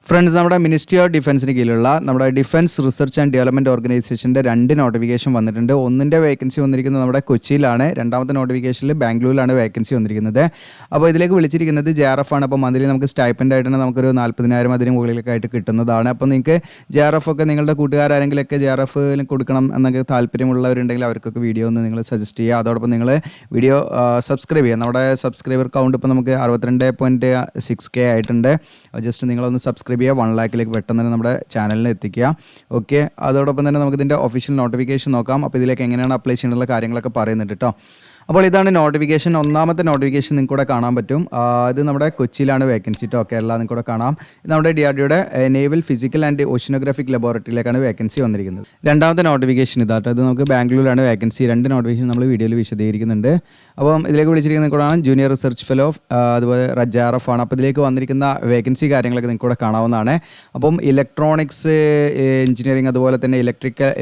Friends, നമ്മുടെ ministry of ഡിഫൻസിന് കീഴിലുള്ള നമ്മുടെ ഡിഫൻസ് റിസർച്ച് ആൻഡ് ഡെവലപ്മെൻറ്റ് ഓർഗനൈസേഷൻ്റെ 2 നോട്ടിഫിക്കേഷൻ വന്നിട്ടുണ്ട്. ഒന്നിൻ്റെ വേക്കൻസി വന്നിരിക്കുന്നത് നമ്മുടെ കൊച്ചിയിലാണ്, രണ്ടാമത്തെ നോട്ടിഫിക്കേഷനിൽ ബാംഗ്ലൂരിലാണ് വേക്കൻസി വന്നിരിക്കുന്നത്. അപ്പോൾ ഇതിലേക്ക് വിളിച്ചിരിക്കുന്നത് JRF ആണ്. അപ്പോൾ മന്ത്ലി നമുക്ക് സ്റ്റൈപ്പൻ്റ് ആയിട്ട് നമുക്കൊരു 40,000 അതിന് മുകളിലൊക്കെ ആയിട്ട് കിട്ടുന്നതാണ്. അപ്പോൾ നിങ്ങൾക്ക് JRF ഒക്കെ നിങ്ങളുടെ കൂട്ടുകാരാരെങ്കിലൊക്കെ JRF കൊടുക്കണം എന്നൊക്കെ താല്പര്യമുള്ളവരുണ്ടെങ്കിൽ അവർക്കൊക്കെ വീഡിയോ ഒന്ന് നിങ്ങൾ സജസ്റ്റ് ചെയ്യുക. അതോടൊപ്പം നിങ്ങൾ വീഡിയോ സബ്സ്ക്രൈബ് ചെയ്യുക. നമ്മുടെ സബ്സ്ക്രൈബർ കൗണ്ട് ഇപ്പോൾ നമുക്ക് 62.6K ആയിട്ടുണ്ട്. ജസ്റ്റ് നിങ്ങളൊന്ന് സബ്സ്ക്രൈബ് 1 ലാഖിലേക്ക് പെട്ടെന്ന് തന്നെ നമ്മുടെ ചാനലിൽ എത്തിക്കുക. ഓക്കെ, അതോടൊപ്പം തന്നെ നമുക്ക് ഇതിൻ്റെ ഒഫീഷ്യൽ നോട്ടിഫിക്കേഷൻ നോക്കാം. അപ്പോൾ ഇതിലേക്ക് എങ്ങനെയാണ് അപ്ലൈ ചെയ്യാനുള്ള കാര്യങ്ങളൊക്കെ പറയുന്നുണ്ട് കേട്ടോ. അപ്പോൾ ഇതാണ് നോട്ടിഫിക്കേഷൻ. ഒന്നാമത്തെ നോട്ടിഫിക്കേഷൻ നിങ്ങൾക്ക് കൂടെ കാണാൻ പറ്റും. ഇത് നമ്മുടെ കൊച്ചിയിലാണ് വേക്കൻസി കേട്ടോ. കേരള നിങ്ങൾക്ക് കൂടെ കാണാം. ഇത് നമ്മുടെ DRDOയുടെ നേവൽ ഫിസിക്കൽ ആൻഡ് ഓഷ്യനോഗ്രാഫിക് ലബോറട്ടറിയിലേക്കാണ് വേക്കൻസി വന്നിരിക്കുന്നത്. രണ്ടാമത്തെ നോട്ടിഫിക്കേഷൻ ഇതാട്ടോ. ഇത് നമുക്ക് ബാംഗ്ലൂരിലാണ് വേക്കൻസി. 2 നോട്ടിഫിക്കേഷൻ നമ്മൾ വീഡിയോയിൽ വിശദീകരിക്കുന്നുണ്ട്. അപ്പം ഇതിലേക്ക് വിളിച്ചിരിക്കുന്നത് കൂടാണ് ജൂനിയർ റിസർച്ച് ഫെലോ, അതുപോലെ JRF ആണ്. അപ്പോൾ ഇതിലേക്ക് വന്നിരിക്കുന്ന വേക്കൻസി കാര്യങ്ങളൊക്കെ നിങ്ങൾക്ക് കൂടെ കാണാവുന്നതാണ്. അപ്പം ഇലക്ട്രോണിക്സ് എഞ്ചിനീയറിംഗ്, അതുപോലെ തന്നെ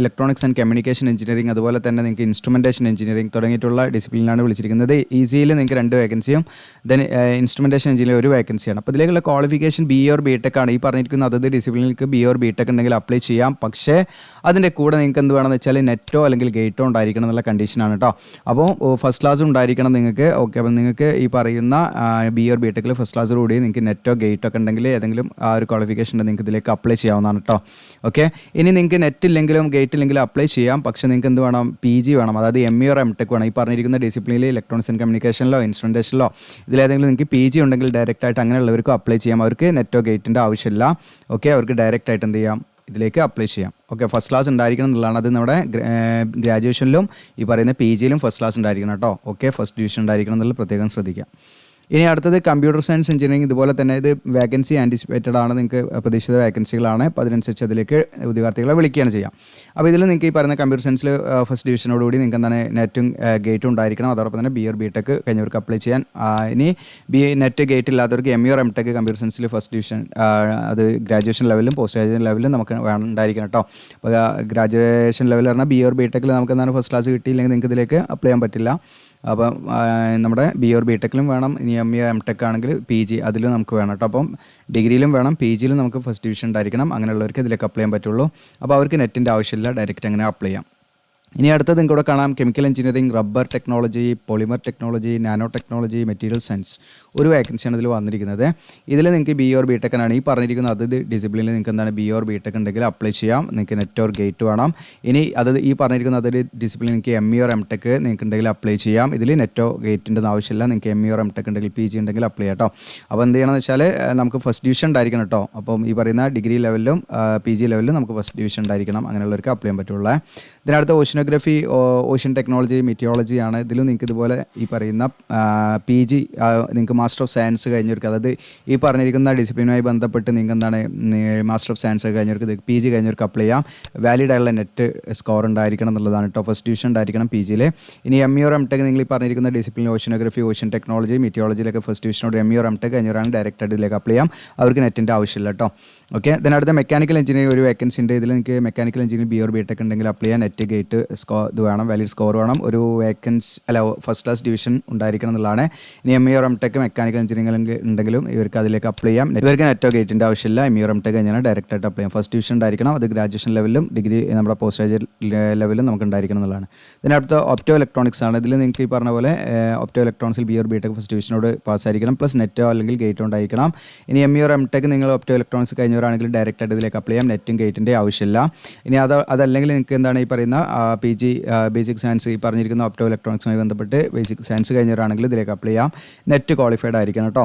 ഇലക്ട്രോണിക്സ് ആൻഡ് കമ്മ്യൂണിക്കേഷൻ എഞ്ചിനീയറിംഗ്, അതുപോലെ തന്നെ നിങ്ങൾക്ക് ഇൻസ്ട്രുമെൻറ്റേഷൻ എഞ്ചിനീയറിംഗ് തുടങ്ങിയിട്ടുള്ള ഡിസിപ്ലിനാണ് വിളിച്ചിരിക്കുന്നത്. ഈസിയിൽ നിങ്ങൾക്ക് 2 വേക്കൻസിയും ദെൻ ഇൻസ്ട്രുമെൻറ്റേഷൻ എഞ്ചിനീയർ 1 വേക്കൻസിയാണ്. അപ്പോൾ ഇതിലേക്കുള്ള ക്വാളിഫിക്കേഷൻ BA or BTech ആണ്. ഈ പറഞ്ഞിരിക്കുന്ന അതത് ഡിസിപ്ലിനിലേക്ക് BA or BTech ഉണ്ടെങ്കിൽ അപ്ലൈ ചെയ്യാം. പക്ഷേ അതിൻ്റെ കൂടെ നിങ്ങൾക്ക് എന്ത് വേണമെന്ന് വെച്ചാൽ നെറ്റോ അല്ലെങ്കിൽ ഗേറ്റോ ഉണ്ടായിരിക്കണം എന്നുള്ള കണ്ടീഷനാണ് കേട്ടോ. അപ്പോൾ ഫസ്റ്റ് ക്ലാസ് ഉണ്ടായിരിക്കണം നിങ്ങൾക്ക്. ഓക്കെ, അപ്പോൾ നിങ്ങൾക്ക് ഈ പറയുന്ന BA or BTech ഫസ്റ്റ് ക്ലാസ്സോടുകൂടി നിങ്ങൾക്ക് നെറ്റോ ഗേറ്റോ ഒക്കെ ഉണ്ടെങ്കിൽ ഏതെങ്കിലും ആ ഒരു ക്വാളിഫിക്കേഷൻ നിങ്ങൾക്ക് ഇതിലേക്ക് അപ്ലൈ ചെയ്യാവുന്നതാണ് കേട്ടോ. ഓക്കെ, ഇനി നിങ്ങൾക്ക് നെറ്റ് ഇല്ലെങ്കിലും ഗേറ്റ് ഇല്ലെങ്കിലും അപ്ലൈ ചെയ്യാം. പക്ഷേ നിങ്ങൾക്ക് എന്ത് വേണം? PG വേണം, അതായത് MA or MTech വേണം. ഈ പറഞ്ഞിരിക്കുന്ന ഡിസിപ്ലിനിൽ ഇലക്ട്രോണിക്സ് ആൻഡ് കമ്മ്യൂണിക്കേഷനിലോ ഇൻസ്ട്രുമെൻറ്റേഷനിലോ ഇതിലേതെങ്കിലും നിങ്ങൾക്ക് PG ഉണ്ടെങ്കിൽ ഡയറക്റ്റായിട്ട് അങ്ങനെയുള്ളവർക്കും അപ്ലൈ ചെയ്യാം. അവർക്ക് നെറ്റോ ഗേറ്റിൻ്റെ ആവശ്യമില്ല. ഓക്കെ, അവർക്ക് ഡയറക്റ്റായിട്ട് എന്ത് ചെയ്യാം? ഇതിലേക്ക് അപ്ലൈ ചെയ്യാം. ഓക്കെ, ഫസ്റ്റ് ക്ലാസ് ഉണ്ടായിരിക്കണം എന്നുള്ളതാണ്. അത് നമ്മുടെ ഗ്രാജുവേഷനിലും ഈ പറയുന്ന PGയിലും ഫസ്റ്റ് ക്ലാസ് ഉണ്ടായിരിക്കണം കേട്ടോ. ഓക്കെ, ഫസ്റ്റ് ഡിവിഷൻ ഉണ്ടായിരിക്കണം എന്നുള്ളത് പ്രത്യേകം ശ്രദ്ധിക്കാം. ഇനി അടുത്തത് കമ്പ്യൂട്ടർ സയൻസ് എഞ്ചിനീയറിംഗ്. ഇതുപോലെ തന്നെ ഇത് വേക്കൻസി ആൻറ്റിസിപ്പേറ്റഡ് ആണ്. നിങ്ങൾക്ക് പ്രതീക്ഷിത വേക്കൻസികളാണ്. അപ്പോൾ അതിനനുസരിച്ച് അതിലേക്ക് ഉദ്യോഗാർത്ഥികളെ വിളിക്കുകയാണ് ചെയ്യാം. അപ്പോൾ ഇതിൽ നിങ്ങൾക്ക് ഈ പറയുന്ന കമ്പ്യൂട്ടർ സയൻസിൽ ഫസ്റ്റ് ഡിവിഷനോടുകൂടി നിങ്ങൾക്ക് എന്താണ് നെറ്റും ഗേറ്റും ഉണ്ടായിരിക്കണം. അതോടൊപ്പം തന്നെ BA or BTech കഴിഞ്ഞവർക്ക് അപ്ലൈ ചെയ്യാൻ. ഇനി നെറ്റ് ഗേറ്റ് ഇല്ലാത്തവർക്ക് MA or MTech കമ്പ്യൂട്ടർ സയൻസിൽ ഫസ്റ്റ് ഡിവിഷൻ, അത് ഗ്രാജുവേഷൻ ലെവലും പോസ്റ്റ് ഗ്രാജുവേഷൻ ലെവലും നമുക്ക് ഉണ്ടായിരിക്കണം കേട്ടോ. അപ്പോൾ ഗ്രാജുവേഷൻ ലെവൽ പറഞ്ഞാൽ BA or BTech നമുക്ക് എന്താണ് ഫസ്റ്റ് ക്ലാസ് കിട്ടിയില്ലെങ്കിൽ നിങ്ങൾക്ക് ഇതിലേക്ക് അപ്ലൈ ചെയ്യാൻ പറ്റില്ല. അപ്പം നമ്മുടെ BA or BTechലും വേണം. ഇനി MA or MTech ആണെങ്കിൽ PG അതിലും നമുക്ക് വേണം കേട്ടോ. അപ്പം ഡിഗ്രിയിലും വേണം, PGയിലും നമുക്ക് ഫസ്റ്റ് ഡിവിഷൻ ഉണ്ടായിരിക്കണം. അങ്ങനെയുള്ളവർക്ക് ഇതിലേക്ക് അപ്ലൈ ചെയ്യാൻ പറ്റുള്ളൂ. അപ്പോൾ അവർക്ക് നെറ്റിൻ്റെ ആവശ്യമില്ല, ഡയറക്റ്റ് അങ്ങനെ അപ്ലൈ ചെയ്യാം. ഇനി അടുത്തത് നിങ്ങൾക്ക് ഇവിടെ കാണാം chemical engineering, rubber technology, polymer technology, nano technology, material science. 1 വേക്കൻസിയാണ് ഇതിൽ വന്നിരിക്കുന്നത്. ഇതിൽ നിങ്ങൾക്ക് BA or BTech ആണ്. ഈ പറഞ്ഞിരിക്കുന്ന അതത് ഡിസിപ്ലിനിൽ നിങ്ങൾക്ക് എന്താണ് BA or BTech ഉണ്ടെങ്കിൽ അപ്ലൈ ചെയ്യാം. നിങ്ങൾക്ക് നെറ്റ് ഓർ ഗേറ്റ് വേണം. ഇനി ഈ പറഞ്ഞിരിക്കുന്ന അതത് ഡിസിപ്ലിൻ നിങ്ങൾക്ക് MA or MTech നിങ്ങൾക്ക് ഉണ്ടെങ്കിൽ അപ്ലൈ ചെയ്യാം. ഇതിൽ നെറ്റോ ഗേറ്റിൻ്റെ ആവശ്യമില്ല. നിങ്ങൾക്ക് MA or MTech ഉണ്ടെങ്കിൽ PG ഉണ്ടെങ്കിൽ അപ്ലൈ ചെയ്യാം കേട്ടോ. അപ്പോൾ എന്ത് ചെയ്യണമെന്ന് വെച്ചാൽ നമുക്ക് ഫസ്റ്റ് ഡിവിഷൻ ഉണ്ടായിരിക്കണം കേട്ടോ. അപ്പം ഈ പറയുന്ന ഡിഗ്രി ലെവലിലും PG ലെവലിലും നമുക്ക് ഫസ്റ്റ് ഡിവിഷൻ ഉണ്ടായിരിക്കണം. അങ്ങനെയുള്ളവർക്ക് അപ്ലൈ ചെയ്യാൻ പറ്റുള്ളൂ. ഇതിനടുത്ത് ഓഷ്യനോഗ്രഫി, ഓഷ്യൻ ടെക്നോളജി, മെറ്റിയോളജി ആണ്. ഇതിലും നിങ്ങൾക്ക് ഇതുപോലെ ഈ പറയുന്ന PG നിങ്ങൾക്ക് മാസ്റ്റർ ഓഫ് സയൻസ് കഴിഞ്ഞവർക്ക്, അതായത് ഈ പറഞ്ഞിരിക്കുന്ന ഡിസിപ്ലിനുമായി ബന്ധപ്പെട്ട് നിങ്ങൾക്ക് എന്താണ് മാസ്റ്റർ ഓഫ് സയൻസ് കഴിഞ്ഞവർക്ക് PG കഴിഞ്ഞവർക്ക് അപ്ലൈ ചെയ്യാം. വാലിഡ് ആയുള്ള നെറ്റ് സ്കോർ ഉണ്ടായിരിക്കണം എന്നുള്ളതാണ് കേട്ടോ. ഫസ്റ്റ് ഡിവിഷൻ ഉണ്ടായിരിക്കണം PGയിൽ. ഇനി MA or MTech നിങ്ങൾ ഈ പറഞ്ഞിരിക്കുന്ന ഡിസിപ്ലിൻ ഓഷ്യനോഗ്രഫി, ഓഷ്യൻ ടെക്നോളജി, മെറ്റിയോളജിയിലൊക്കെ ഫസ്റ്റ് ഡിവിഷനോട് MA or MTech കഴിഞ്ഞവരാണ് ഡയറക്റ്റായിട്ട് ഇതിലേക്ക് അപ്ലൈ ചെയ്യാം. അവർക്ക് നെറ്റിൻ്റെ ആവശ്യമില്ല കേട്ടോ. ഓക്കെ, ഇതിനടുത്ത മെക്കാനിക്കൽ എഞ്ചിനീയറിംഗ് 1 വേക്കൻസി ഉണ്ട്. ഇതിൽ നിങ്ങൾക്ക് mechanical engineering BA or BTech ഉണ്ടെങ്കിൽ അപ്ലൈ ചെയ്യാൻ. നെറ്റ് ഗേറ്റ് ഇത് വേണം, വാലിഡ് സ്കോർ വേണം. 1 വേക്കൻസി ഫസ്റ്റ് ക്ലാസ് ഡിവിഷൻ ഉണ്ടായിരിക്കണം എന്നുള്ളതാണ്. ഇനി MA or MTech mechanical engineering ഉണ്ടെങ്കിലും ഇവർക്ക് അതിലേക്ക് അപ്ലൈ ചെയ്യാം. ഇവർക്ക് നെറ്റോ ഗേറ്റിൻ്റെ ആവശ്യമില്ല. MA or MTech കഴിഞ്ഞാൽ ഡയറക്റ്റായിട്ട് അപ്ലൈ ചെയ്യാം. ഫസ്റ്റ് ഡിവിഷൻ ഉണ്ടായിരിക്കണം. അത് ഗ്രാജുവേഷൻ ലെവലിലും ഡിഗ്രി നമ്മുടെ പോസ്റ്റ് ഗ്രാജുവേറ്റ് ലെവലിലും നമുക്ക് ഉണ്ടായിരിക്കണം എന്നുള്ളതാണ്. ഇതിനടുത്ത ഒപ്റ്റോ ഇലക്ട്രോണിക്സ് ആണ്. ഇതിൽ നിങ്ങൾക്ക് ഈ പറഞ്ഞ പോലെ ഒപ്റ്റോ ഇലക്ട്രോണിക്സിൽ BA or BTech ഫസ്റ്റ് ഡിവിഷനോട് പാസ്സായിരിക്കണം. പ്ലസ് നെറ്റോ അല്ലെങ്കിൽ ഗേറ്റോ ഉണ്ടായിരിക്കണം. ഇനി MA or MTech നിങ്ങൾ ഒപ്റ്റോ ഇലക്ട്രോണിക്സ് കഴിഞ്ഞവരാണെങ്കിൽ ഡയറക്റ്റായിട്ട് ഇതിലേക്ക് അപ്ലൈ ചെയ്യാം. നെറ്റും ഗേറ്റിൻ്റെ ആവശ്യമില്ല. ഇനി അതല്ലെങ്കിൽ നിങ്ങൾക്ക് എന്താണ് ഈ പറയുന്ന PG ബേസിക് സയൻസ് ഈ പറഞ്ഞിരിക്കുന്ന ഒപ്റ്റോ ഇലക്ട്രോണിക്സുമായി ബന്ധപ്പെട്ട് ബേസിക് സയൻസ് കഴിഞ്ഞവരാണെങ്കിൽ ഇതിലേക്ക് അപ്ലൈ ചെയ്യാം. നെറ്റ് ക്വാളിഫൈഡ് ആയിരിക്കണം കേട്ടോ.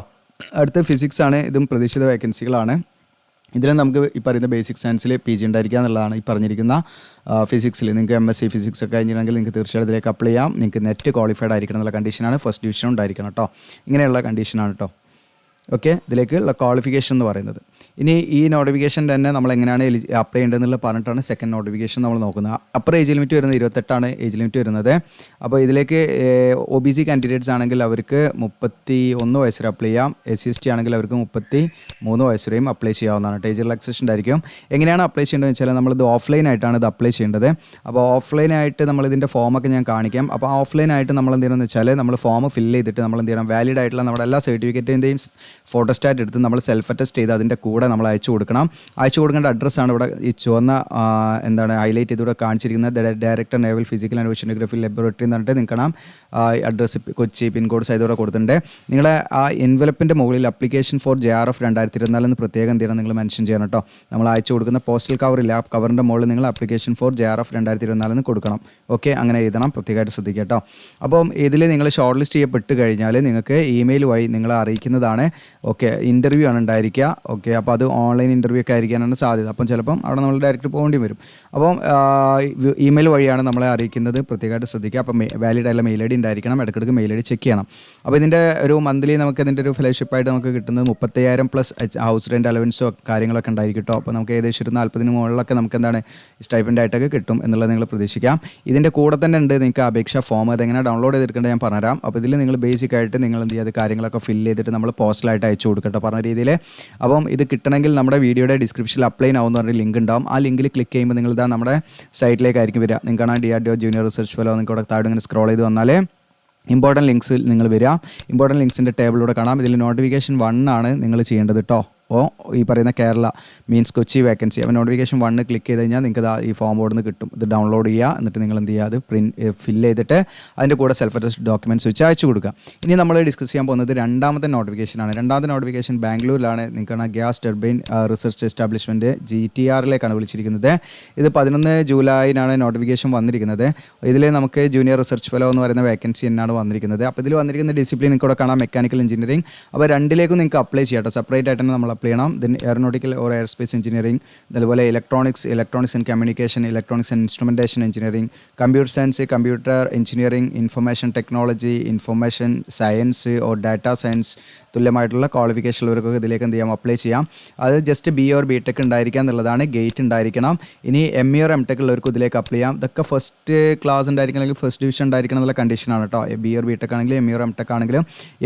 അടുത്ത ഫിസിക്സ് ആണ്. ഇതും പ്രതീക്ഷിത വേക്കൻസികളാണ്. ഇതിലും നമുക്ക് ഈ പറയുന്ന ബേസിക് സയൻസിൽ PG ഉണ്ടായിരിക്കുക എന്നുള്ളതാണ്. ഈ പറഞ്ഞിരിക്കുന്ന ഫിസിക്സിൽ നിങ്ങൾക്ക് MSc ഫിസിക്സ് ഒക്കെ കഴിഞ്ഞിട്ടുണ്ടെങ്കിൽ നിങ്ങൾക്ക് തീർച്ചയായിട്ടും ഇതിലേക്ക് അപ്ലൈ ചെയ്യാം. നിങ്ങൾക്ക് നെറ്റ് ക്വാളിഫൈഡ് ആയിരിക്കണം എന്നുള്ള കണ്ടീഷനാണ്. ഫസ്റ്റ് ഡിവിഷൻ ഉണ്ടായിരിക്കണം കേട്ടോ. ഇങ്ങനെയുള്ള കണ്ടീഷനാണ് കേട്ടോ. ഓക്കെ, ഇതിലേക്ക് ഉള്ള ക്വാളിഫിക്കേഷൻ എന്ന് പറയുന്നത്. ഇനി ഈ നോട്ടിഫിക്കേഷൻ തന്നെ നമ്മൾ എങ്ങനെയാണ് അപ്ലൈ ചെയ്യേണ്ടതെന്നുള്ള പറഞ്ഞിട്ടാണ് സെക്കൻഡ് നോട്ടിഫിക്കേഷൻ നമ്മൾ നോക്കുന്നത്. അപ്പർ ഏജ് ലിമിറ്റ് വരുന്നത് 28 ഏജ് ലിമിറ്റ് വരുന്നത്. അപ്പോൾ ഇതിലേക്ക് OBC കാൻഡിഡേറ്റ്സ് ആണെങ്കിൽ അവർക്ക് 31 വയസ്സ് വരെ അപ്ലൈ ചെയ്യാം. SC/ST ആണെങ്കിൽ അവർക്ക് 33 വയസ്സ് വരെയും അപ്ലൈ ചെയ്യാവുന്നതാണ്. ഏജ് റിലാക്സേഷൻ ആയിരിക്കും. എങ്ങനെയാണ് അപ്ലൈ ചെയ്യേണ്ടതെന്ന് വെച്ചാൽ നമ്മളിത് ഓഫ്ലൈൻ ആയിട്ടാണ് ഇത് അപ്ലൈ ചെയ്യേണ്ടത്. അപ്പോൾ ഓഫ്ലൈനായിട്ട് നമ്മളിതിൻ്റെ ഫോമൊക്കെ ഞാൻ കാണിക്കാം. അപ്പോൾ ഓഫ്ലൈനായിട്ട് നമ്മൾ എന്ത് ചെയ്യണമെന്ന് വെച്ചാൽ നമ്മൾ ഫോം ഫില്ല് ചെയ്തിട്ട് നമ്മൾ എന്ത് ചെയ്യണം, വാലിഡ് ആയിട്ടുള്ള നമ്മുടെ എല്ലാ സർട്ടിഫിക്കറ്റിൻ്റെയും ഫോട്ടോസ്റ്റാറ്റ് എടുത്ത് നമ്മൾ സെൽഫ് അറ്റസ്റ്റ് ചെയ്ത് അതിൻ്റെ കൂടെ നമ്മൾ അയച്ചു കൊടുക്കണം. അയച്ചു കൊടുക്കേണ്ട അഡ്രസ്സാണ് ഇവിടെ ഈ ചുവന്ന എന്താണ് ഹൈലൈറ്റ് ചെയ്തിവിടെ കാണിച്ചിരിക്കുന്നത്. Director naval physical and oceanography laboratory എന്ന് പറഞ്ഞിട്ട് നിങ്ങൾക്ക് കാണാം അഡ്രസ്സ് കൊച്ചി പിൻകോഡ് സൈതോടെ കൊടുത്തിട്ടുണ്ട്. നിങ്ങളെ ആ എൻവലപ്പിൻ്റെ മുകളിൽ അപ്ലിക്കേഷൻ ഫോർ JRF 2024 എന്ന് പ്രത്യേകം എന്ത് ചെയ്യണം നിങ്ങൾ മെൻഷൻ ചെയ്യണം കേട്ടോ. നമ്മൾ അയച്ചു കൊടുക്കുന്ന പോസ്റ്റൽ കവറില്ല, ആ കവറിൻ്റെ മുകളിൽ നിങ്ങൾ അപ്ലിക്കേഷൻ ഫോർ JRF 2024 എന്ന് കൊടുക്കണം. ഓക്കെ, അങ്ങനെ എഴുതണം, പ്രത്യേകമായിട്ട് ശ്രദ്ധിക്കുക കേട്ടോ. അപ്പം ഇതിൽ നിങ്ങൾ ഷോർട്ട് ലിസ്റ്റ് ചെയ്യപ്പെട്ട് കഴിഞ്ഞാൽ നിങ്ങൾക്ക് ഇമെയിൽ വഴി നിങ്ങളെ അറിയിക്കുന്നതാണ്. ഓക്കെ, ഇൻ്റർവ്യൂ ആണ് ഉണ്ടായിരിക്കുക. ഓക്കെ, അപ്പോൾ അത് ഓൺലൈൻ ഇൻ്റർവ്യൂ ഒക്കെ ആയിരിക്കാനാണ് സാധ്യത. അപ്പം ചിലപ്പം അവിടെ നമ്മൾ ഡയറക്റ്റ് പോകേണ്ടി വരും. അപ്പം ഇമെയിൽ വഴിയാണ് നമ്മളെ അറിയിക്കുന്നത്, പ്രത്യേകമായിട്ട് ശ്രദ്ധിക്കുക. അപ്പം വാലിഡ് ആയിട്ടുള്ള മെയിൽ ID ഉണ്ടായിരിക്കണം, ഇടയ്ക്കിടയ്ക്ക് മെയിൽ ID ചെക്ക് ചെയ്യണം. അപ്പോൾ ഇതിൻ്റെ ഒരു മന്ത്ലി നമുക്ക് ഇതിൻ്റെ ഒരു ഫെലോഷിപ്പായിട്ട് നമുക്ക് കിട്ടുന്നത് 35,000 പ്ലസ് ഹൗസ് റെൻറ്റ് അലവൻസോ കാര്യങ്ങളൊക്കെ ഉണ്ടായിരിക്കും കേട്ടോ. അപ്പോൾ നമുക്ക് ഏകദേശം ഒരു 40 മുകളിലൊക്കെ നമുക്ക് എന്താണ് സ്റ്റൈപ്പൻ്റ് ആയിട്ടൊക്കെ കിട്ടും എന്നുള്ളത് നിങ്ങൾ പ്രതീക്ഷിക്കാം. ഇതിൻ്റെ കൂടെ തന്നെ ഉണ്ട് നിങ്ങൾക്ക് അപേക്ഷാ ഫോം, അതെങ്ങനെ ഡൗൺലോഡ് ചെയ്തെടുക്കേണ്ടത് ഞാൻ പറഞ്ഞുതരാം. അപ്പോൾ ഇതിൽ നിങ്ങൾ ബേസിക് ആയിട്ട് നിങ്ങൾ എന്ത് ചെയ്യുക, കാര്യങ്ങളൊക്കെ ഫില്ല് ചെയ്തിട്ട് നമ്മൾ പോസ്റ്റലായിട്ട് അയച്ചു കൊടുക്കട്ടോ പറഞ്ഞ രീതിയിൽ. അപ്പം ഇത് കിട്ടണമെങ്കിൽ നമ്മുടെ വീഡിയോയുടെ ഡിസ്ക്രിപ്ഷനിൽ അപ്ലൈ ആവുമെന്ന് പറഞ്ഞ ലിങ്ക് ഉണ്ടാവും. ആ ലിങ്കിൽ ക്ലിക്ക് ചെയ്യുമ്പോൾ നിങ്ങൾ ഇതാ നമ്മുടെ സൈറ്റിലേക്കായിരിക്കും വരിക. നിങ്ങൾക്കാണ് DRDO ജൂനിയർ റിസർച്ച് ഫെലോ, നിങ്ങൾക്ക് ഇവിടെ താഴെ ഇങ്ങനെ സ്ക്രോൾ ചെയ്ത് വന്നാൽ ഇമ്പോർട്ടൻറ്റ് ലിങ്ക്സിൽ നിങ്ങൾ വരിക. ഇമ്പോർട്ടൻറ്റ് ലിങ്ക്സിൻ്റെ ടേബിളിലൂടെ കാണാം. ഇതിൽ നോട്ടിഫിക്കേഷൻ 1 ആണ് നിങ്ങൾ ചെയ്യേണ്ടത് കേട്ടോ. അപ്പോൾ ഈ പറയുന്ന കേരള മീൻസ് കൊച്ചി വേക്കൻസി, അപ്പോൾ നോട്ടിഫിക്കേഷൻ 1 ക്ലിക്ക് ചെയ്ത് കഴിഞ്ഞാൽ നിങ്ങൾക്ക് ഈ ഫോം ബോർഡിൽ നിന്ന് കിട്ടും. ഇത് ഡൗൺലോഡ് ചെയ്യുക, എന്നിട്ട് നിങ്ങൾ എന്ത് ചെയ്യുക, അത് ഫില്ല് ചെയ്തിട്ട് അതിൻ്റെ കൂടെ സെൽഫ് അറ്റസ്റ്റ് ഡോക്യുമെൻറ്റ്സ് വെച്ച് അയച്ചു കൊടുക്കുക. ഇനി നമ്മൾ ഡിസ്കസ് ചെയ്യാൻ പോകുന്നത് രണ്ടാമത്തെ നോട്ടിഫിക്കേഷനാണ്. രണ്ടാമത്തെ നോട്ടിഫിക്കേഷൻ ബാംഗ്ലൂരിലാണ്. നിങ്ങൾക്കാണ് ഗ്യാസ് ടർബൈൻ റിസർച്ച് എസ്റ്റാബ്ലിഷ്മെൻറ്റ് GTRലേക്കാണ് വിളിച്ചിരിക്കുന്നത്. ഇത് 11 ജൂലൈനാണ് നോട്ടിഫിക്കേഷൻ വന്നിരിക്കുന്നത്. ഇതിൽ നമുക്ക് ജൂനിയർ റിസർച്ച് ഫെലോ എന്ന് പറയുന്ന വേക്കൻസി എന്നാണ് വന്നിരിക്കുന്നത്. അപ്പോൾ ഇതിൽ വന്നിരിക്കുന്ന ഡിസിപ്ലിൻ നിങ്ങൾക്ക് ഇവിടെ കാണാം, മെക്കാനിക്കൽ എഞ്ചിനീയറിംഗ്. അപ്പോൾ രണ്ടിലേക്കും നിങ്ങൾക്ക് അപ്ലൈ ചെയ്യാം കേട്ടോ, സെപ്പറേറ്റ് ആയിട്ട് തന്നെ നമ്മൾ അപ്ലൈ ചെയ്യണം. Then aeronautical or airspace engineering, അതുപോലെ electronics and communication, electronics and instrumentation engineering, computer science, computer engineering, information technology, information science or data science തുല്യമായിട്ടുള്ള ക്വാളിഫിക്കേഷൻ ഉള്ളവർക്കൊക്കെ ഇതിലേക്ക് എന്ത് ചെയ്യാം, അപ്ലൈ ചെയ്യാം. അത് ജസ്റ്റ് BA or BTech ഉണ്ടായിരിക്കുക എന്നുള്ളതാണ്. ഗേറ്റ് ഉണ്ടായിരിക്കണം. ഇനി MA or MTech ഉള്ളവർക്ക് ഇതിലേക്ക് അപ്ലൈ ചെയ്യാം. ഇതൊക്കെ ഫസ്റ്റ് ക്ലാസ് ഉണ്ടായിരിക്കണമെങ്കിൽ ഫസ്റ്റ് ഡിവിഷൻ ഉണ്ടായിരിക്കണം എന്നുള്ള കണ്ടീഷനാണ് കേട്ടോ. BA or BTech ആണെങ്കിലും MA or MTech ആണെങ്കിലും.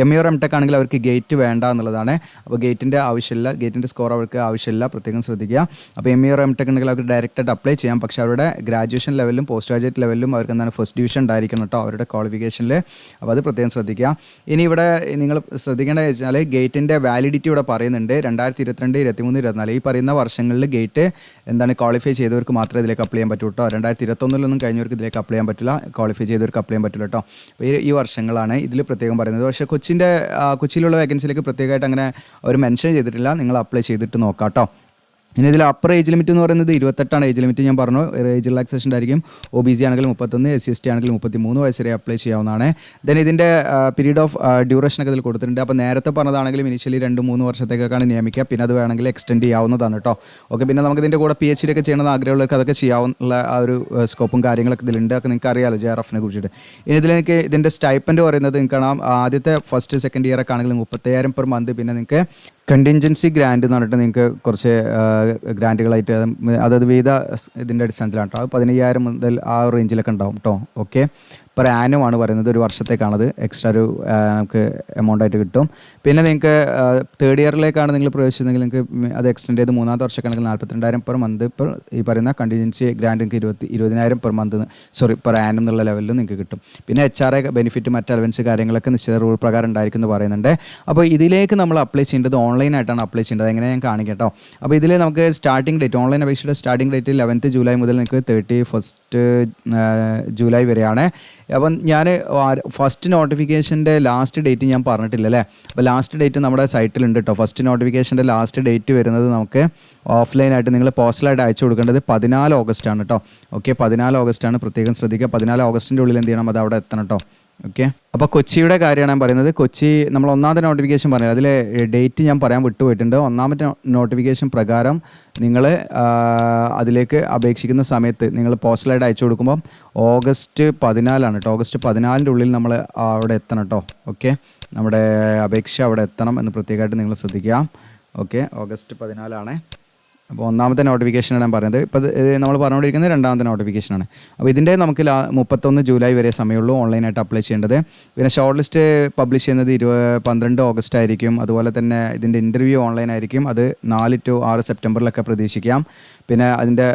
MA or MTech ആണെങ്കിൽ അവർക്ക് ഗേറ്റ് വേണ്ട എന്നുള്ളതാണ്. അപ്പോൾ ഗേറ്റിൻ്റെ ആവശ്യമില്ല, ഗേറ്റിൻ്റെ സ്കോർ അവർക്ക് ആവശ്യമില്ല, പ്രത്യേകം ശ്രദ്ധിക്കുക. അപ്പോൾ MA or MTech ഉണ്ടെങ്കിൽ അവർക്ക് ഡയറക്റ്റായിട്ട് അപ്ലൈ ചെയ്യാം. പക്ഷേ അവരുടെ ഗ്രാജുവേഷൻ ലെവലിലും പോസ്റ്റ് ഗ്രാജുവേറ്റ് ലെവലിലും അവർക്ക് എന്താണ് ഫസ്റ്റ് ഡിവിഷൻ ഉണ്ടായിരിക്കണം കേട്ടോ അവരുടെ ക്വാളിഫിക്കേഷനിൽ. അപ്പോൾ അത് പ്രത്യേകം ശ്രദ്ധിക്കുക. ഇനി ഇവിടെ നിങ്ങൾ ശ്രദ്ധിക്കേണ്ട വെച്ചാൽ ഗേറ്റിൻ്റെ വാലിഡിറ്റി ഇവിടെ പറയുന്നുണ്ട് 2022, 23, 24 ഈ പറയുന്ന വർഷങ്ങളിൽ ഗേറ്റ് എന്താണ് ക്വാളിഫൈ ചെയ്തവർക്ക് മാത്രമേ ഇതിലേക്ക് അപ്ലൈ ചെയ്യാൻ പറ്റൂ കേട്ടോ. 2021 കഴിഞ്ഞവർക്ക് ഇതിലേക്ക് അപ്ലൈ ചെയ്യാൻ പറ്റില്ല, ക്വാളിഫൈ ചെയ്തവർക്ക് അപ്ലൈ ചെയ്യാൻ പറ്റില്ല കേട്ടോ. ഈ വർഷങ്ങളാണ് ഇതിൽ പ്രത്യേകം പറയുന്നത്. പക്ഷേ കൊച്ചിയിലുള്ള വേക്കൻസിയിലേക്ക് പ്രത്യേകമായിട്ട് അങ്ങനെ അവർ മെൻഷൻ ചെയ്തിട്ടില്ല. നിങ്ങൾ അപ്ലൈ ചെയ്തിട്ട് നോക്കാം കേട്ടോ. ഇനി ഇതിൽ അപ്പർ ഏജ് ലിമിറ്റ് എന്ന് പറയുന്നത് 28 ഏജ് ലിമിറ്റ്. ഞാൻ പറഞ്ഞു ഏജ് റിലാക്സേഷൻ ആയിരിക്കും. OBC ആണെങ്കിൽ 31, SC/ST ആണെങ്കിൽ 33 വയസ്സ് വരെ അപ്ലൈ ചെയ്യാവുന്നതാണ്. ദെൻ ഇതിൻ്റെ പീരീഡ് ഓഫ് ഡ്യൂറേഷനൊക്കെ ഇതിൽ കൊടുത്തിട്ടുണ്ട്. അപ്പോൾ നേരത്തെ പറഞ്ഞതാണെങ്കിലും ഇനിഷ്യലി 2-3 വർഷത്തേക്കാണ് നിയമിക്കുക. പിന്നെ അത് വേണമെങ്കിൽ എക്സ്റ്റെൻഡ് ചെയ്യാവുന്നതാണ് കേട്ടോ. ഓക്കെ, പിന്നെ നമുക്ക് ഇതിൻ്റെ കൂടെ PhD ഒക്കെ ചെയ്യണമെന്ന് ആഗ്രഹമുള്ളവർക്ക് അതൊക്കെ ചെയ്യാവുന്ന ആ ഒരു സ്കോപ്പും കാര്യങ്ങളൊക്കെ ഇതിലുണ്ട്. ഒക്കെ നിങ്ങൾക്ക് അറിയാമല്ലോ JRFനെ കുറിച്ചിട്ട്. ഇനി ഇതിൽ നിങ്ങൾക്ക് ഇതിൻ്റെ സ്റ്റൈപ്പൻഡ് പറയുന്നത് നിങ്ങൾക്ക് കാണാം. ആദ്യത്തെ ഫസ്റ്റ് സെക്കൻഡ് ഇയർ ഒക്കെ ആണെങ്കിൽ 30,000 പെർ മന്ത്. പിന്നെ നിങ്ങൾക്ക് കണ്ടിൻജൻസി ഗ്രാൻഡ് എന്ന് പറഞ്ഞിട്ട് നിങ്ങൾക്ക് കുറച്ച് ഗ്രാൻറ്റുകളായിട്ട് അതായത് വിവിധ ഇതിൻ്റെ അടിസ്ഥാനത്തിലാണ് കേട്ടോ. അത് 15,000 മുതൽ ആ റേഞ്ചിലൊക്കെ ഉണ്ടാവും കേട്ടോ. ഓക്കെ, പെർ ആനുമാണ് പറയുന്നത്, ഒരു വർഷത്തേക്കാണത്. എക്സ്ട്രാ ഒരു നമുക്ക് എമൗണ്ട് ആയിട്ട് കിട്ടും. പിന്നെ നിങ്ങൾക്ക് തേർഡ് ഇയറിലേക്കാണ് നിങ്ങൾ പ്രവേശിച്ചതെങ്കിൽ നിങ്ങൾക്ക് അത് എക്സ്റ്റെൻഡ് ചെയ്ത് 3-ാമത്തെ വർഷക്കാണെങ്കിൽ 42,000 പെർ മന്ത്. ഇപ്പോൾ ഈ പറയുന്ന കണ്ടിൻജൻസി ഗ്രാൻഡ് നിങ്ങൾക്ക് 20,000 പെർ മന്ത് പെർ ആനം എന്നുള്ള ലെവലിൽ നിങ്ങൾക്ക് കിട്ടും. പിന്നെ HRA ബെനിഫിറ്റ്, മറ്റ് അലവൻസ് കാര്യങ്ങളൊക്കെ നിശ്ചിത റൂൾ പ്രകാരം ഉണ്ടായിരിക്കും എന്ന് പറയുന്നുണ്ട്. അപ്പോൾ ഇതിലേക്ക് നമ്മൾ അപ്ലൈ ചെയ്യേണ്ടത് ഓൺലൈനായിട്ടാണ് അപ്ലൈ ചെയ്യേണ്ടത്. എങ്ങനെ ഞാൻ കാണിക്കാം കേട്ടോ. അപ്പോൾ ഇതിൽ നമുക്ക് സ്റ്റാർട്ടിംഗ് ഡേറ്റ്, ഓൺലൈൻ അപേക്ഷയുടെ സ്റ്റാർട്ടിംഗ് ഡേറ്റ് 11th ജൂലൈ മുതൽ നിങ്ങൾക്ക് 31st ജൂലൈ വരെയാണ്. അപ്പം ഞാൻ ഫസ്റ്റ് നോട്ടിഫിക്കേഷൻ്റെ ലാസ്റ്റ് ഡേറ്റ് ഞാൻ പറഞ്ഞിട്ടില്ല അല്ലേ. അപ്പോൾ ലാസ്റ്റ് ഡേറ്റ് നമ്മുടെ സൈറ്റിലുണ്ട് കേട്ടോ. ഫസ്റ്റ് നോട്ടിഫിക്കേഷൻ്റെ ലാസ്റ്റ് ഡേറ്റ് വരുന്നത് നമുക്ക് ഓഫ്ലൈനായിട്ട് നിങ്ങൾ പോസ്റ്റലായിട്ട് അയച്ചു കൊടുക്കേണ്ടത് 14 ഓഗസ്റ്റ് ആണ് കേട്ടോ. ഓക്കെ, 14 ഓഗസ്റ്റ് ആണ്, പ്രത്യേകം ശ്രദ്ധിക്കുക. 14 ഓഗസ്റ്റിൻ്റെ ഉള്ളിൽ എന്ത് ചെയ്യണം, അത് അവിടെ എത്തണം കേട്ടോ. ഓക്കെ, അപ്പോൾ കൊച്ചിയുടെ കാര്യമാണ് ഞാൻ പറയുന്നത്. കൊച്ചി നമ്മൾ ഒന്നാമത്തെ നോട്ടിഫിക്കേഷൻ പറഞ്ഞത് അതിലെ ഡേറ്റ് ഞാൻ പറയാൻ വിട്ടുപോയിട്ടുണ്ട്. ഒന്നാമത്തെ നോട്ടിഫിക്കേഷൻ പ്രകാരം നിങ്ങൾ അതിലേക്ക് അപേക്ഷിക്കുന്ന സമയത്ത് നിങ്ങൾ പോസ്റ്റലായിട്ട് അയച്ചു കൊടുക്കുമ്പോൾ ഓഗസ്റ്റ് 14 കേട്ടോ. ഓഗസ്റ്റ് 14 ഉള്ളിൽ നമ്മൾ അവിടെ എത്തണം കേട്ടോ. ഓക്കെ, നമ്മുടെ അപേക്ഷ അവിടെ എത്തണം എന്ന് പ്രത്യേകമായിട്ട് നിങ്ങൾ ശ്രദ്ധിക്കുക. ഓക്കെ, ഓഗസ്റ്റ് 14 അപ്പോൾ ഒന്നാമത്തെ നോട്ടിഫിക്കേഷനാണ് ഞാൻ പറയുന്നത്. ഇപ്പോൾ നമ്മൾ പറഞ്ഞുകൊണ്ടിരിക്കുന്നത് രണ്ടാമത്തെ നോട്ടിഫിക്കേഷനാണ്. അപ്പോൾ ഇതിൻ്റെ നമുക്ക് 31 ജൂലൈ വരെ സമയമുള്ളൂ ഓൺലൈനായിട്ട് അപ്ലൈ ചെയ്യേണ്ടത്. പിന്നെ ഷോർട്ട് ലിസ്റ്റ് പബ്ലിഷ് ചെയ്യുന്നത് 12 ഓഗസ്റ്റ് ആയിരിക്കും. അതുപോലെ തന്നെ ഇതിൻ്റെ ഇൻ്റർവ്യൂ ഓൺലൈൻ ആയിരിക്കും. അത് 4 to 6 സെപ്റ്റംബറിലൊക്കെ പ്രതീക്ഷിക്കാം. പിന്നെ അതിൻ്റെ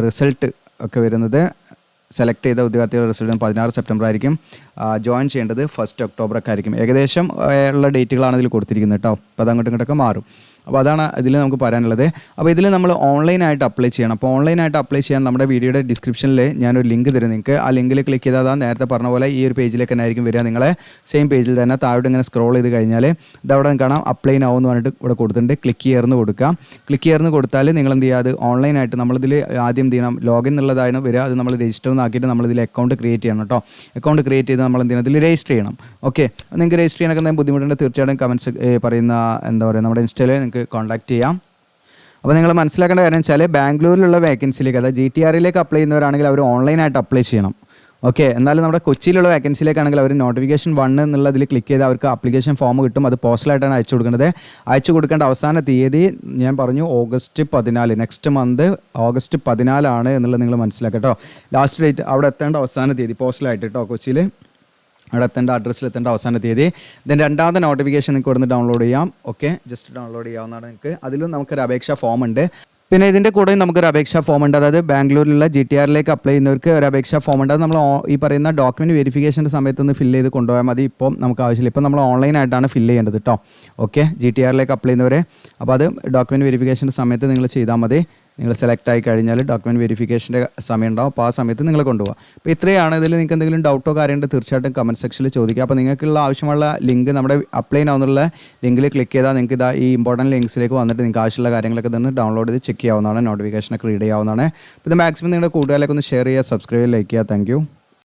റിസൾട്ട് ഒക്കെ വരുന്നത് സെലക്ട് ചെയ്ത വിദ്യാർത്ഥികളുടെ റിസൾട്ട് 16 സെപ്റ്റംബർ ആയിരിക്കും. ജോയിൻ ചെയ്യേണ്ടത് 1 ഒക്ടോബർ ഒക്കെ ആയിരിക്കും. ഏകദേശം ഉള്ള ഡേറ്റുകളാണ് ഇതിൽ കൊടുത്തിരിക്കുന്നത് കേട്ടോ. അപ്പോൾ അത് അങ്ങോട്ടും ഇങ്ങോട്ടൊക്കെ മാറും. അപ്പോൾ അതാണ് ഇതിൽ നമുക്ക് പറയാനുള്ളത്. അപ്പോൾ ഇതിൽ നമ്മൾ ഓൺലൈനായിട്ട് അപ്ലൈ ചെയ്യണം. അപ്പോൾ ഓൺലൈനായിട്ട് അപ്ലൈ ചെയ്യാൻ നമ്മുടെ വീഡിയോയുടെ ഡിസ്ക്രിപ്ഷനിൽ ഞാനൊരു ലിങ്ക് തരും നിങ്ങൾക്ക്. ആ ലിങ്കിൽ ക്ലിക്ക് ചെയ്താൽ നേരത്തെ പറഞ്ഞ പോലെ ഈ ഒരു പേജിലേക്ക് തന്നെ ആയിരിക്കും വരിക. നിങ്ങളെ സെയിം പേജിൽ തന്നെ താഴോട്ട് ഇങ്ങനെ സ്ക്രോൾ ചെയ്ത് കഴിഞ്ഞാൽ ഇതവിടെ കാണാം അപ്ലൈ നൗ എന്ന് പറഞ്ഞിട്ട് ഇവിടെ കൊടുത്തിട്ടുണ്ട്. ക്ലിക്ക് ചെയ്യുന്ന കൊടുക്കാം. ക്ലിക്ക് ചെയ്യുന്ന കൊടുത്താൽ നിങ്ങൾ എന്ത് ചെയ്യുക, അത് ഓൺലൈനായിട്ട് നമ്മളിതിൽ ആദ്യം എന്ത് ചെയ്യണം, ലോഗിൻ എന്നുള്ളതാണ് വരിക. അത് നമ്മൾ രജിസ്റ്റർ എന്നാക്കിയിട്ട് നമ്മളിതിൽ അക്കൗണ്ട് ക്രിയേറ്റ് ചെയ്യണം കേട്ടോ. അക്കൗണ്ട് ക്രിയേറ്റ് ചെയ്ത് നമ്മൾ എന്ത് ചെയ്യണം, ഇതിൽ രജിസ്റ്റർ ചെയ്യണം. ഓക്കെ, നിങ്ങൾക്ക് രജിസ്റ്റർ ചെയ്യാനൊക്കെ എന്തെങ്കിലും ബുദ്ധിമുട്ടുണ്ട് തീർച്ചയായിട്ടും കമൻസ് പറയുന്ന എന്താ പറയുക നമ്മുടെ ഇൻസ്റ്റയിൽ നിങ്ങൾക്ക് കോൺടാക്ട് ചെയ്യാം. അപ്പോൾ നിങ്ങൾ മനസ്സിലാക്കേണ്ട കാര്യം വെച്ചാൽ ബാംഗ്ലൂരിലുള്ള വേക്കൻസിയിലേക്ക്, അതായത് GTR അപ്ലൈ ചെയ്യുന്നവരാണെങ്കിൽ അവർ ഓൺലൈനായിട്ട് അപ്ലൈ ചെയ്യണം. ഓക്കെ, എന്നാലും നമ്മുടെ കൊച്ചിയിലുള്ള വേക്കൻസിയിലേക്കാണെങ്കിൽ അവർ നോട്ടിഫിക്കേഷൻ 1 എന്നുള്ളതിൽ ക്ലിക്ക് ചെയ്ത് അവർക്ക് ആപ്ലിക്കേഷൻ ഫോം കിട്ടും. അത് പോസ്റ്റലായിട്ടാണ് അയച്ചു കൊടുക്കുന്നത്. അയച്ചു കൊടുക്കേണ്ട അവസാന തീയതി ഞാൻ പറഞ്ഞു ഓഗസ്റ്റ് 14, നെക്സ്റ്റ് മന്ത് ഓഗസ്റ്റ് 14 എന്നുള്ളത് നിങ്ങൾ മനസ്സിലാക്കുക കേട്ടോ. ലാസ്റ്റ് ഡേറ്റ് അവിടെ എത്തേണ്ട അവസാന തീയതി പോസ്റ്റലായിട്ട് കേട്ടോ, കൊച്ചിയിൽ അവിടെ എത്തേണ്ട അഡ്രസ്സിൽ എത്തേണ്ട അവസാന തീയതി. ദെൻ രണ്ടാമത്തെ നോട്ടിഫിക്കേഷൻ നിങ്ങൾക്ക് ഇവിടുന്ന് ഡൗൺലോഡ് ചെയ്യാം. ഓക്കെ, ജസ്റ്റ് ഡൗൺലോഡ് ചെയ്യാവുന്നതാണ് നിങ്ങൾക്ക്. അതിലും നമുക്കൊരു അപേക്ഷാ ഫോം ഉണ്ട്. പിന്നെ ഇതിൻ്റെ കൂടെ നമുക്കൊരു അപേക്ഷാ ഫോം ഉണ്ട്. അതായത് ബാംഗ്ലൂരിലുള്ള GTR അപ്ലൈ ചെയ്യുന്നവർക്ക് ഒരു അപേക്ഷാ ഫോം ഉണ്ട്. അത് നമ്മൾ ഈ പറയുന്ന ഡോക്യുമെൻറ്റ് വെരിഫിക്കേഷൻ്റെ സമയത്ത് ഫില്ല് ചെയ്ത് കൊണ്ടുപോയാൽ മതി. ഇപ്പം നമുക്ക് ആവശ്യമില്ല. ഇപ്പം നമ്മൾ ഓൺലൈനായിട്ടാണ് ഫില്ല് ചെയ്യേണ്ടത് കേട്ടോ. ഓക്കെ, GTR അപ്ലൈ ചെയ്യുന്നവരെ അപ്പോൾ അത് ഡോക്യുമെൻറ്റ് വെരിഫിക്കേഷൻ്റെ സമയത്ത് നിങ്ങൾ ചെയ്താൽ മതി. നിങ്ങൾ സെലക്ട് ആയി കഴിഞ്ഞാൽ ഡോക്യുമെൻറ്റ് വെരിഫിക്കേഷൻ്റെ സമയം ഉണ്ടാവും. അപ്പോൾ ആ സമയത്ത് നിങ്ങൾ കൊണ്ടുപോകാം. അപ്പോൾ ഇത്രയാണ്. ഇതിൽ നിങ്ങൾക്ക് എന്തെങ്കിലും ഡൗട്ടോ കാര്യമുണ്ട് തീർച്ചയായിട്ടും കമൻറ്റ് സെക്ഷനിൽ ചോദിക്കുക. അപ്പോൾ നിങ്ങൾക്കുള്ള ആവശ്യമുള്ള ലിങ്ക് നമ്മുടെ അപ്ലൈ ആവുന്നുള്ള ലിങ്കിൽ ക്ലിക്ക് ചെയ്താൽ നിങ്ങൾക്ക് ഇതാ ഈ ഇമ്പോർട്ടൻറ്റ് ലിങ്ക്സിലേക്ക് വന്നിട്ട് നിങ്ങൾക്ക് ആവശ്യമുള്ള കാര്യങ്ങളൊക്കെ തന്നെ ഡൗൺലോഡ് ചെയ്ത് ചെക്ക് ചെയ്യാവുന്നതാണ്. നോട്ടിഫിക്കേഷനൊക്കെ റീഡ് ചെയ്യാവുന്നതാണ്. അപ്പോൾ ഇത് മാക്സിമം നിങ്ങളുടെ കൂട്ടുകാരിലേക്ക് ഒന്ന് ഷെയർ ചെയ്യുക, സബ്സ്ക്രൈബ് ചെയ്യുക, ലൈക്ക് ചെയ്യുക. താങ്ക്